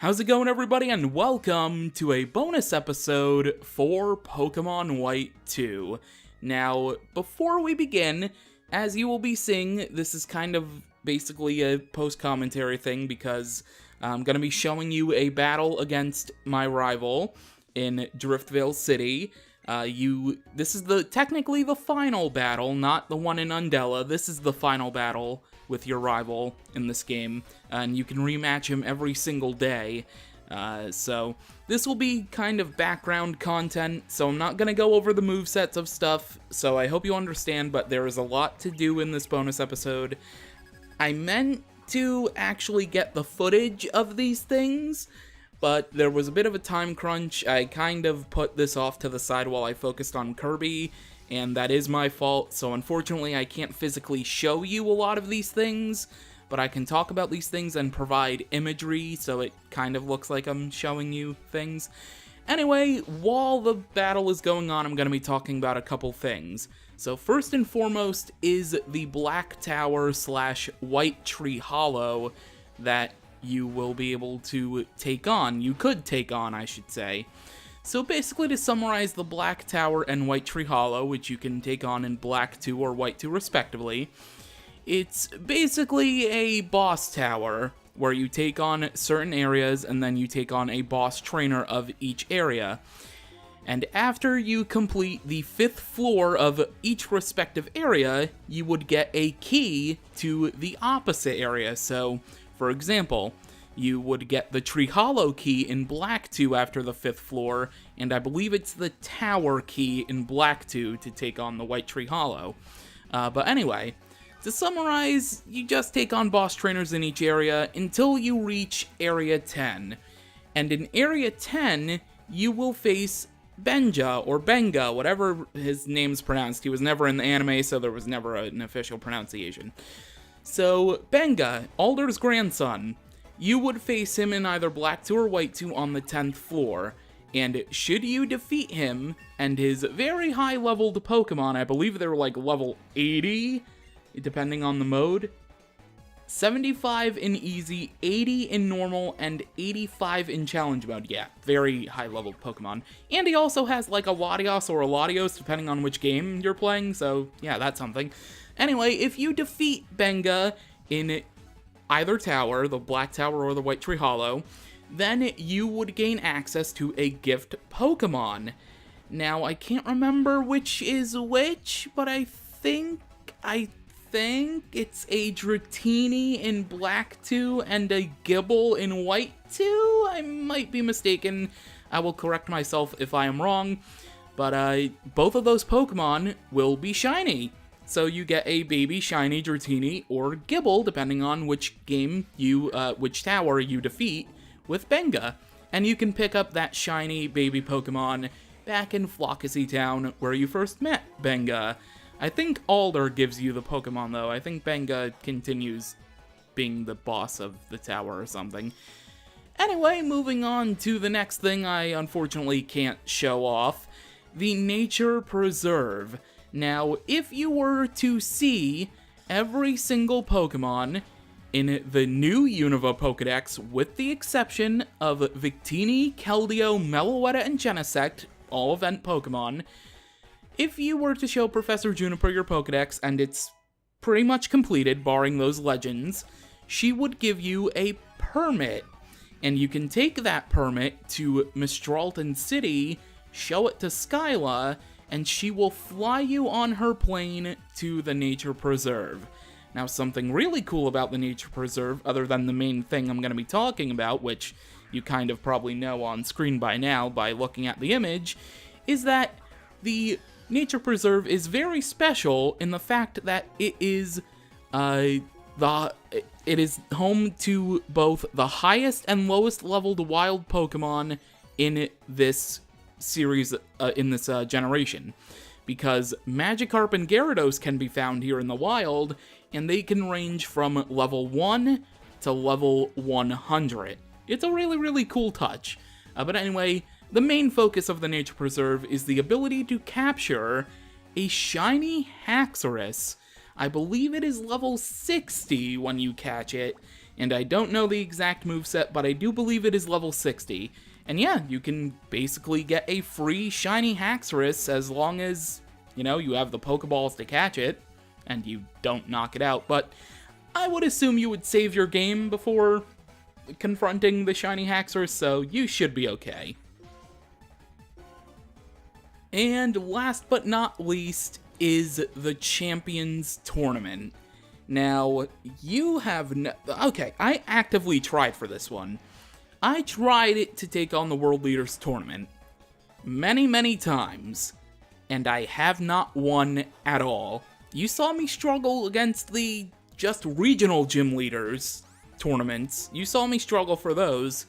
How's it going, everybody, and welcome to a bonus episode for Pokemon White 2. Now, before we begin, as you will be seeing, this is kind of basically a post-commentary thing because I'm going to be showing you a battle against my rival in Driftvale City. This is technically the final battle, not the one in Undella. This is the final battle with your rival in this game, and you can rematch him every single day. So this will be kind of background content, so I'm not gonna go over the movesets of stuff, so I hope you understand, but there is a lot to do in this bonus episode. I meant to actually get the footage of these things, but there was a bit of a time crunch. I kind of put this off to the side while I focused on Kirby, and that is my fault, so unfortunately I can't physically show you a lot of these things, but I can talk about these things and provide imagery, so it kind of looks like I'm showing you things. Anyway, while the battle is going on, I'm going to be talking about a couple things. So first and foremost is the Black Tower / White Tree Hollow that you will be able to take on. You could take on, I should say. So basically, to summarize the Black Tower and White Tree Hollow, which you can take on in Black 2 or White 2 respectively, it's basically a boss tower where you take on certain areas and then you take on a boss trainer of each area. And after you complete the 5th floor of each respective area, you would get a key to the opposite area. So, for example, you would get the Tree Hollow key in Black 2 after the 5th floor, and I believe it's the Tower key in Black 2 to take on the White Tree Hollow. But anyway, to summarize, you just take on boss trainers in each area until you reach Area 10. And in Area 10, you will face Benja, or Benga, whatever his name's pronounced. He was never in the anime, so there was never an official pronunciation. So, Benga, Alder's grandson. You would face him in either Black 2 or White 2 on the 10th floor, and should you defeat him and his very high-leveled Pokemon, I believe they were like level 80, depending on the mode, 75 in Easy, 80 in Normal, and 85 in Challenge mode. Yeah, very high-leveled Pokemon. And he also has like a Latios or a Latios, depending on which game you're playing, so yeah, that's something. Anyway, if you defeat Benga in either tower, the Black Tower or the White Tree Hollow, then you would gain access to a gift Pokemon. Now, I can't remember which is which, but I think it's a Dratini in Black 2 and a Gibble in White 2? I might be mistaken. I will correct myself if I am wrong, but both of those Pokemon will be shiny. So you get a baby shiny Dratini or Gibble, depending on which which tower you defeat with Benga. And you can pick up that shiny baby Pokemon back in Flockacy Town, where you first met Benga. I think Alder gives you the Pokemon, though. I think Benga continues being the boss of the tower or something. Anyway, moving on to the next thing I unfortunately can't show off. The Nature Preserve. Now, if you were to see every single Pokemon in the new Unova Pokedex, with the exception of Victini, Keldeo, Meloetta, and Genesect, all event Pokemon, if you were to show Professor Juniper your Pokedex, and it's pretty much completed, barring those legends, she would give you a permit, and you can take that permit to Mistralton City, show it to Skyla, and she will fly you on her plane to the Nature Preserve. Now, something really cool about the Nature Preserve, other than the main thing I'm going to be talking about, which you kind of probably know on screen by now by looking at the image, is that the Nature Preserve is very special in the fact that it is home to both the highest and lowest leveled wild Pokemon in this series, in this generation, because Magikarp and Gyarados can be found here in the wild, and they can range from level 1 to level 100. It's a really, really cool touch. But anyway, the main focus of the Nature Preserve is the ability to capture a shiny Haxorus. I believe it is level 60 when you catch it, and I don't know the exact moveset, but I do believe it is level 60. And yeah, you can basically get a free shiny Haxorus as long as, you have the Pokeballs to catch it, and you don't knock it out. But I would assume you would save your game before confronting the shiny Haxorus, so you should be okay. And last but not least is the Champions Tournament. Now, you have okay, I actively tried for this one. I tried it to take on the World Leaders Tournament many, many times, and I have not won at all. You saw me struggle against the just regional gym leaders tournaments. You saw me struggle for those.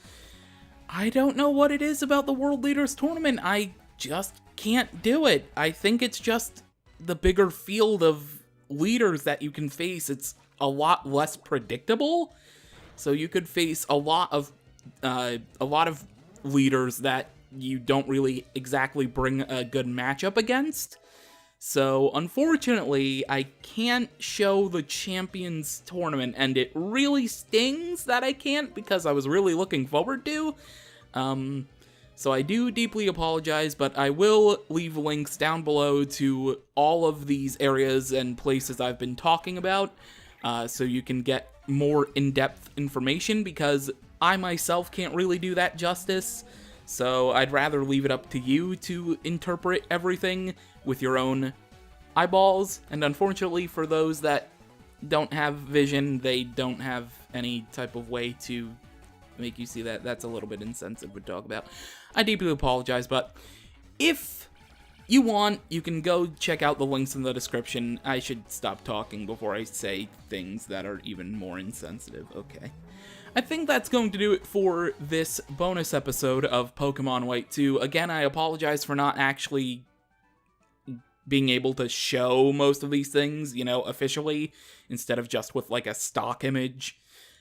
I don't know what it is about the World Leaders Tournament. I just can't do it. I think it's just the bigger field of leaders that you can face. It's a lot less predictable. So you could face a lot of leaders that you don't really exactly bring a good matchup against. So, unfortunately, I can't show the Champions Tournament, and it really stings that I can't, because I was really looking forward to. So I do deeply apologize, but I will leave links down below to all of these areas and places I've been talking about, so you can get more in-depth information, because I myself can't really do that justice. So I'd rather leave it up to you to interpret everything with your own eyeballs, and unfortunately for those that don't have vision, they don't have any type of way to make you see that. That's a little bit insensitive to talk about. I deeply apologize, but if you want, you can go check out the links in the description. I should stop talking before I say things that are even more insensitive. Okay. I think that's going to do it for this bonus episode of Pokemon White 2. Again, I apologize for not actually being able to show most of these things, officially, instead of just with, like, a stock image.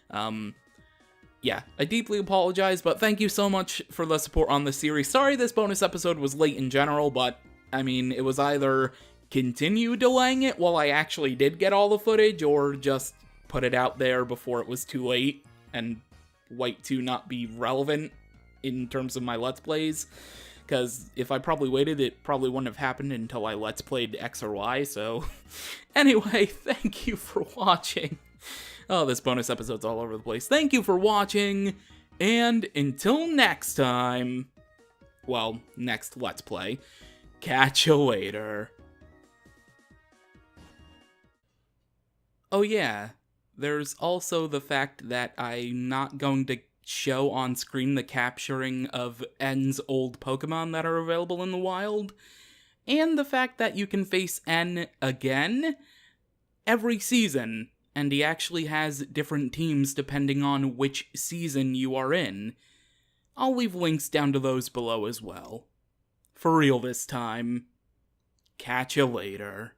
Yeah, I deeply apologize, but thank you so much for the support on the series. Sorry this bonus episode was late in general, but, I mean, it was either continue delaying it while I actually did get all the footage, or just put it out there before it was too late, and White 2 not be relevant in terms of my Let's Plays, because if I probably waited, it probably wouldn't have happened until I Let's Played X or Y, so anyway, thank you for watching. Oh, this bonus episode's all over the place. Thank you for watching, and until next time, well, next Let's Play, catch you later. Oh yeah. There's also the fact that I'm not going to show on screen the capturing of N's old Pokemon that are available in the wild, and the fact that you can face N again every season, and he actually has different teams depending on which season you are in. I'll leave links down to those below as well. For real this time. Catch you later.